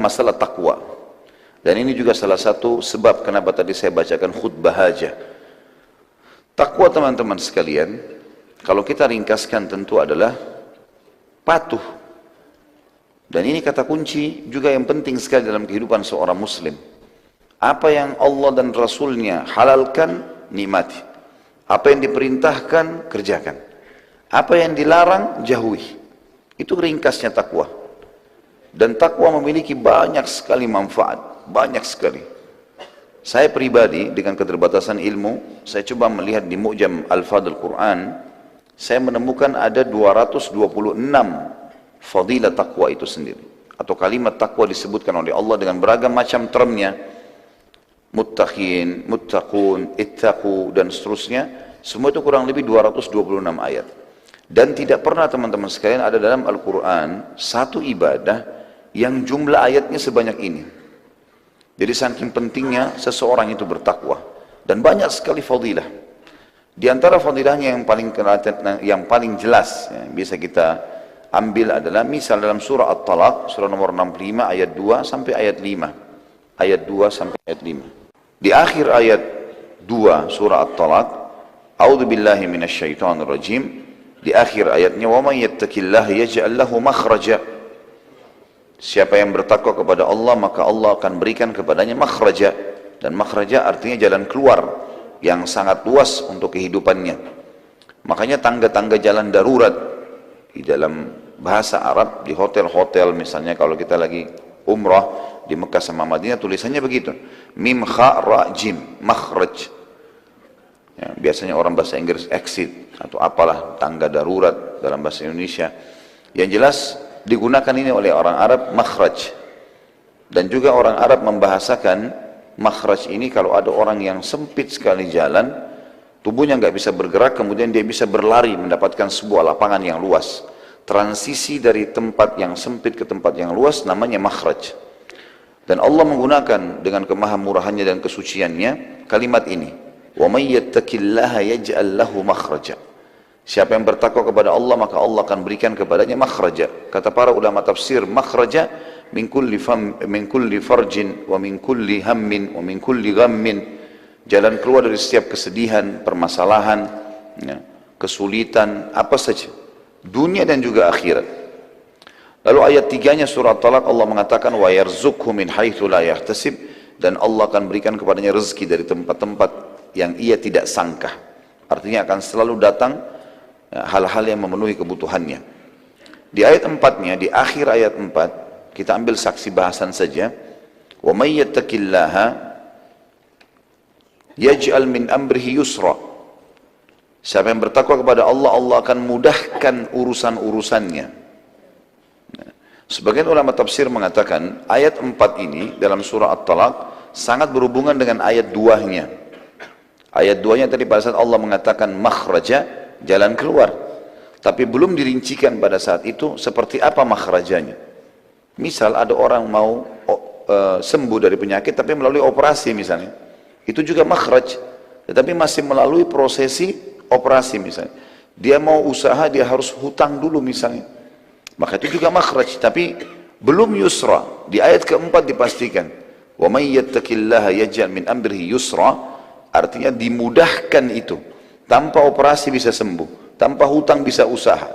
masalah takwa. Dan ini juga salah satu sebab kenapa tadi saya bacakan khutbah hajah. Takwa teman-teman sekalian, kalau kita ringkaskan tentu adalah patuh. Dan ini kata kunci juga yang penting sekali dalam kehidupan seorang muslim. Apa yang Allah dan Rasulnya halalkan, nikmati. Apa yang diperintahkan, kerjakan. Apa yang dilarang, jauhi. Itu ringkasnya takwa. Dan takwa memiliki banyak sekali manfaat, banyak sekali. Saya pribadi dengan keterbatasan ilmu, saya coba melihat di Mu'jam Al-Fadl Quran, saya menemukan ada 226 fadilah takwa itu sendiri. Atau kalimat takwa disebutkan oleh Allah dengan beragam macam termnya. Muttaqin, muttaqun, ittaqu, dan seterusnya. Semua itu kurang lebih 226 ayat. Dan tidak pernah teman-teman sekalian ada dalam Al-Quran satu ibadah yang jumlah ayatnya sebanyak ini. Jadi saking pentingnya seseorang itu bertakwa. Dan banyak sekali fadilah. Di antara fadilahnya yang paling jelas, yang bisa kita ambil adalah misal dalam surah At-Talaq, surah nomor 65 ayat 2 sampai ayat 5. Ayat 2 sampai ayat 5. Di akhir ayat 2 surah At-Talaq, A'udzu billahi minasyaitonir rajim. Di akhir ayatnya, wa may yattaqillaha yaj'al lahu makhraja. Siapa yang bertakwa kepada Allah, maka Allah akan berikan kepadanya makhraja. Dan makhraja artinya jalan keluar yang sangat luas untuk kehidupannya. Makanya tangga-tangga jalan darurat di dalam bahasa Arab, di hotel-hotel misalnya kalau kita lagi umrah di Mekah sama Madinah, tulisannya begitu. Mim kha ra jim, makhraj. Ya, biasanya orang bahasa Inggris exit atau apalah, tangga darurat dalam bahasa Indonesia. Yang jelas digunakan ini oleh orang Arab makhraj. Dan juga orang Arab membahasakan makhraj ini kalau ada orang yang sempit sekali jalan, tubuhnya nggak bisa bergerak, kemudian dia bisa berlari mendapatkan sebuah lapangan yang luas. Transisi dari tempat yang sempit ke tempat yang luas namanya makhraj. Dan Allah menggunakan dengan kemahamurahannya dan kesuciannya kalimat ini. Wa may yattaqillaha yaj'al lahu makhraja. Siapa yang bertakwa kepada Allah, maka Allah akan berikan kepadanya makhraja. Kata para ulama tafsir, makhraja min kulli farjin wa min kulli hammin wa min kulli ghammin. Jalan keluar dari setiap kesedihan, permasalahan, ya, kesulitan, apa saja, dunia dan juga akhirat. Lalu ayat 3-nya surah Talaq, Allah mengatakan wa yarzuqhu min haitsu la yahtasib, dan Allah akan berikan kepadanya rezeki dari tempat-tempat yang ia tidak sangka. Artinya akan selalu datang hal-hal yang memenuhi kebutuhannya. Di ayat 4-nya, di akhir ayat 4, kita ambil saksi bahasan saja. Wa may yattaqillaha yaj'al min amrihi yusra. Siapa yang bertakwa kepada Allah, Allah akan mudahkan urusan-urusannya. Sebagian ulama tafsir mengatakan ayat 4 ini dalam surah At-Talaq sangat berhubungan dengan ayat 2-nya. Ayat 2-nya tadi pada saat Allah mengatakan makhraja, jalan keluar. Tapi belum dirincikan pada saat itu seperti apa makhrajanya. Misal ada orang mau sembuh dari penyakit tapi melalui operasi misalnya. Itu juga makhraj. Tetapi masih melalui prosesi operasi misalnya. Dia mau usaha, dia harus hutang dulu misalnya. Maka itu juga makhraj. Tapi belum yusra. Di ayat keempat dipastikan. Wa may yattaqillaha yaj'al min amrihi yusra. Artinya dimudahkan itu. Tanpa operasi bisa sembuh. Tanpa hutang bisa usaha.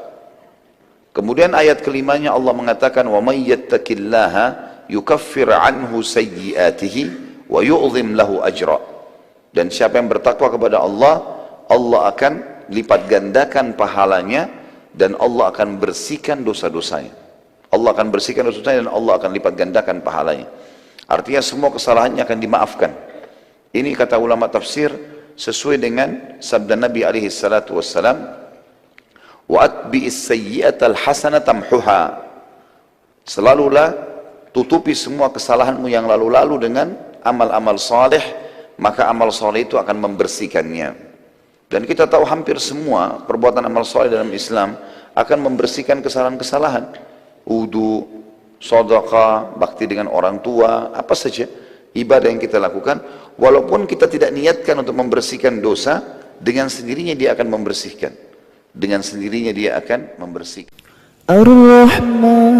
Kemudian ayat kelimanya Allah mengatakan wa may yattaqillaha yukaffir anhu sayyi'atihi wa yu'zim lahu ajra. Dan siapa yang bertakwa kepada Allah, Allah akan lipat gandakan pahalanya dan Allah akan bersihkan dosa-dosanya. Allah akan bersihkan dosa-dosanya dan Allah akan lipat gandakan pahalanya. Artinya semua kesalahannya akan dimaafkan. Ini kata ulama tafsir sesuai dengan sabda Nabi alaihi salatu wassalam, wa atbi'is sayyi'atal hasanata tamhuha. Selalulah tutupi semua kesalahanmu yang lalu-lalu dengan amal-amal saleh, maka amal saleh itu akan membersihkannya. Dan kita tahu hampir semua perbuatan amal saleh dalam Islam akan membersihkan kesalahan-kesalahan. Wudu, sedekah, bakti dengan orang tua, apa saja ibadah yang kita lakukan, walaupun kita tidak niatkan untuk membersihkan dosa, dengan sendirinya dia akan membersihkan. Dengan sendirinya dia akan membersihkan. Ar-Rahman